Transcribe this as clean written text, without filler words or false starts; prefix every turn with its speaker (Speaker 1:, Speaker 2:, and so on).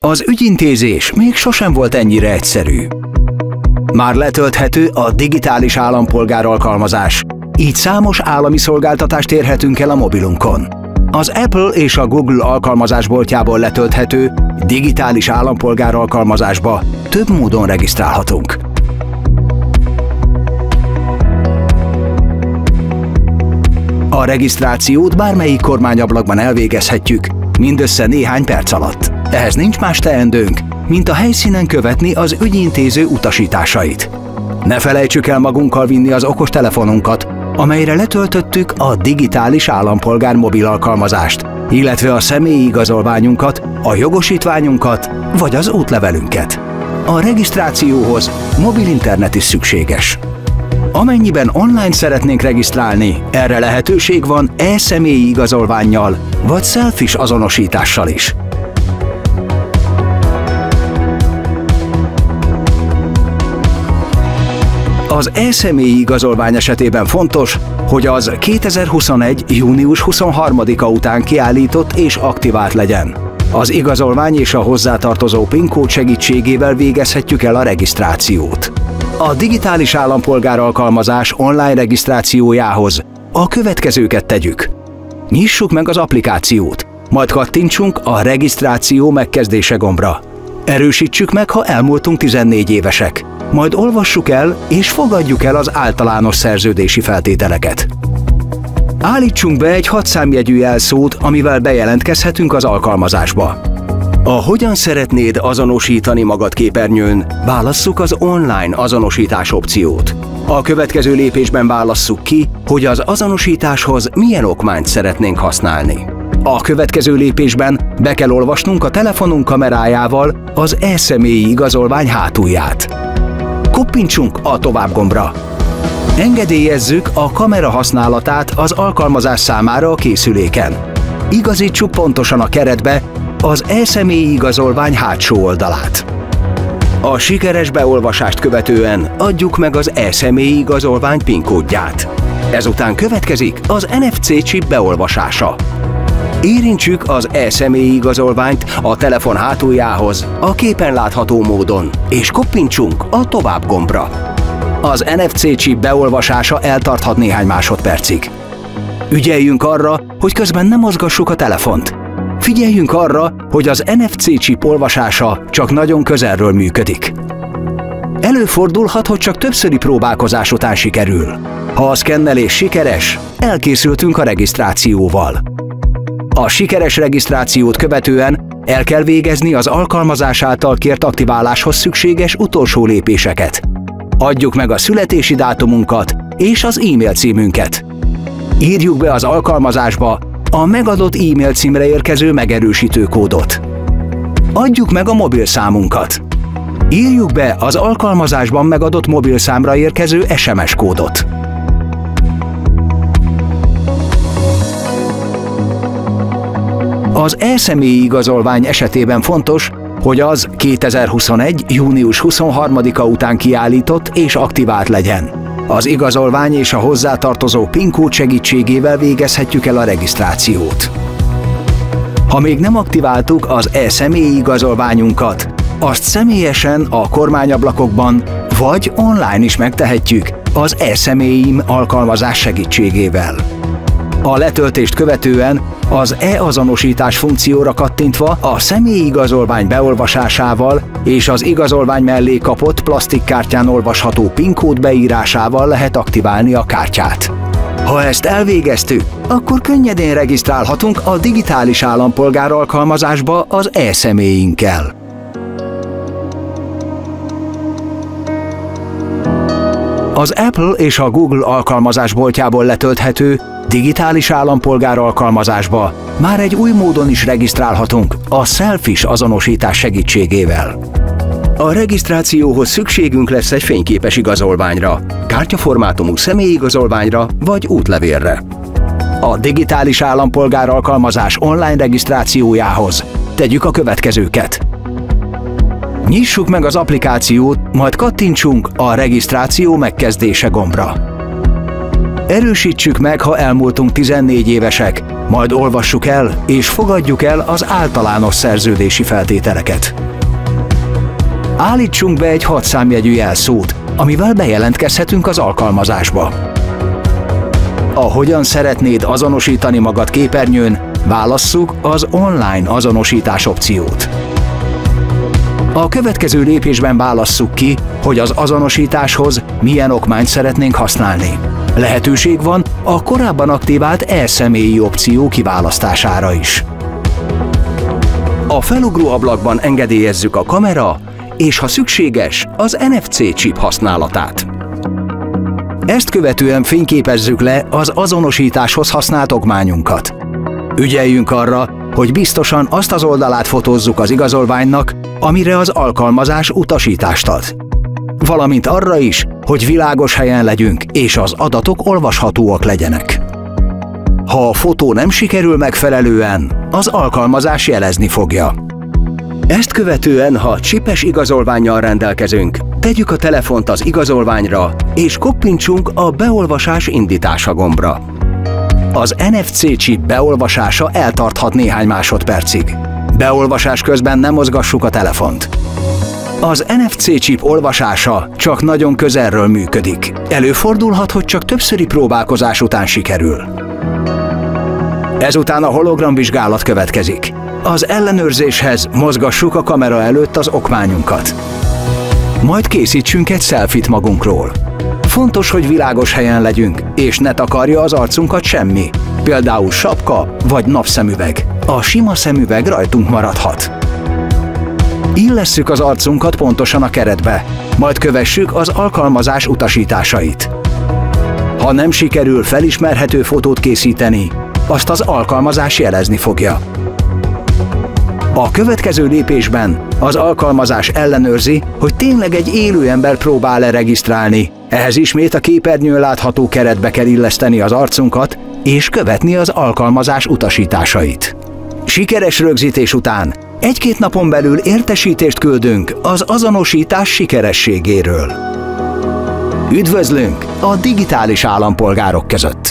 Speaker 1: Az ügyintézés még sosem volt ennyire egyszerű. Már letölthető a digitális állampolgár alkalmazás, így számos állami szolgáltatást érhetünk el a mobilunkon. Az Apple és a Google alkalmazásboltjából letölthető digitális állampolgár alkalmazásba több módon regisztrálhatunk. A regisztrációt bármelyik kormányablakban elvégezhetjük, mindössze néhány perc alatt. Ehhez nincs más teendőnk, mint a helyszínen követni az ügyintéző utasításait. Ne felejtsük el magunkkal vinni az okostelefonunkat, amelyre letöltöttük a digitális állampolgár mobil alkalmazást, illetve a személyi igazolványunkat, a jogosítványunkat vagy az útlevelünket. A regisztrációhoz mobil internet is szükséges. Amennyiben online szeretnénk regisztrálni, erre lehetőség van e-személyi igazolvánnyal vagy selfie azonosítással is. Az e-személyi igazolvány esetében fontos, hogy az 2021. június 23-a után kiállított és aktivált legyen. Az igazolvány és a hozzátartozó PIN kód segítségével végezhetjük el a regisztrációt. A digitális állampolgár alkalmazás online regisztrációjához a következőket tegyük. Nyissuk meg az applikációt, majd kattintsunk a regisztráció megkezdése gombra. Erősítsük meg, ha elmúltunk 14 évesek. Majd olvassuk el és fogadjuk el az általános szerződési feltételeket. Állítsunk be egy 6 számjegyű jelszót, amivel bejelentkezhetünk az alkalmazásba. A hogyan szeretnéd azonosítani magad képernyőn, válasszuk az online azonosítás opciót. A következő lépésben válasszuk ki, hogy az azonosításhoz milyen okmányt szeretnénk használni. A következő lépésben be kell olvasnunk a telefonunk kamerájával az e-személyi igazolvány hátulját. Koppintsunk a Tovább gombra. Engedélyezzük a kamera használatát az alkalmazás számára a készüléken. Igazítsuk pontosan a keretbe az e-személyi igazolvány hátsó oldalát. A sikeres beolvasást követően adjuk meg az e-személyi igazolvány PIN kódját. Ezután következik az NFC chip beolvasása. Érintsük az e-személyi igazolványt a telefon hátuljához a képen látható módon, és koppintsunk a Tovább gombra. Az NFC chip beolvasása eltarthat néhány másodpercig. Ügyeljünk arra, hogy közben ne mozgassuk a telefont. Figyeljünk arra, hogy az NFC chip olvasása csak nagyon közelről működik. Előfordulhat, hogy csak többszöri próbálkozás után sikerül. Ha a szkennelés sikeres, elkészültünk a regisztrációval. A sikeres regisztrációt követően el kell végezni az alkalmazás által kért aktiváláshoz szükséges utolsó lépéseket. Adjuk meg a születési dátumunkat és az e-mail címünket. Írjuk be az alkalmazásba a megadott e-mail címre érkező megerősítő kódot. Adjuk meg a mobilszámunkat. Írjuk be az alkalmazásban megadott mobilszámra érkező SMS kódot. Az e-személyi igazolvány esetében fontos, hogy az 2021. június 23-a után kiállított és aktivált legyen. Az igazolvány és a hozzátartozó PIN kód segítségével végezhetjük el a regisztrációt. Ha még nem aktiváltuk az e-személyi igazolványunkat, azt személyesen a kormányablakokban vagy online is megtehetjük az e-személyim alkalmazás segítségével. A letöltést követően az e-azonosítás funkcióra kattintva a személyi igazolvány beolvasásával és az igazolvány mellé kapott plastikkártyán olvasható PIN kód beírásával lehet aktiválni a kártyát. Ha ezt elvégeztük, akkor könnyedén regisztrálhatunk a digitális állampolgár alkalmazásba az e-személyünkkel. Az Apple és a Google alkalmazásboltjából letölthető digitális állampolgár alkalmazásba már egy új módon is regisztrálhatunk a selfie azonosítás segítségével. A regisztrációhoz szükségünk lesz egy fényképes igazolványra, kártyaformátumú személyigazolványra vagy útlevélre. A digitális állampolgár alkalmazás online regisztrációjához tegyük a következőket. Nyissuk meg az applikációt, majd kattintsunk a regisztráció megkezdése gombra. Erősítsük meg, ha elmúltunk 14 évesek, majd olvassuk el és fogadjuk el az általános szerződési feltételeket. Állítsunk be egy 6 számjegyű jelszót, amivel bejelentkezhetünk az alkalmazásba. Ahogyan szeretnéd azonosítani magad képernyőn, válasszuk az online azonosítás opciót. A következő lépésben válasszuk ki, hogy az azonosításhoz milyen okmányt szeretnénk használni. Lehetőség van a korábban aktivált e-személyi opció kiválasztására is. A felugró ablakban engedélyezzük a kamera és, ha szükséges, az NFC chip használatát. Ezt követően fényképezzük le az azonosításhoz használt okmányunkat. Ügyeljünk arra, hogy biztosan azt az oldalát fotózzuk az igazolványnak, amire az alkalmazás utasítást ad. Valamint arra is, hogy világos helyen legyünk és az adatok olvashatóak legyenek. Ha a fotó nem sikerül megfelelően, az alkalmazás jelezni fogja. Ezt követően, ha csipes igazolvánnyal rendelkezünk, tegyük a telefont az igazolványra és koppintsunk a beolvasás indítása gombra. Az NFC chip beolvasása eltarthat néhány másodpercig. Beolvasás közben nem mozgassuk a telefont. Az NFC chip olvasása csak nagyon közelről működik. Előfordulhat, hogy csak többszöri próbálkozás után sikerül. Ezután a hologramvizsgálat következik. Az ellenőrzéshez mozgassuk a kamera előtt az okmányunkat. Majd készítsünk egy selfie-t magunkról. Fontos, hogy világos helyen legyünk, és ne takarja az arcunkat semmi, például sapka vagy napszemüveg. A sima szemüveg rajtunk maradhat. Illesszük az arcunkat pontosan a keretbe, majd kövessük az alkalmazás utasításait. Ha nem sikerül felismerhető fotót készíteni, azt az alkalmazás jelezni fogja. A következő lépésben az alkalmazás ellenőrzi, hogy tényleg egy élő ember próbál-e regisztrálni. Ehhez ismét a képernyőn látható keretbe kell illeszteni az arcunkat és követni az alkalmazás utasításait. Sikeres rögzítés után 1-2 napon belül értesítést küldünk az azonosítás sikerességéről. Üdvözlünk a digitális állampolgárok között!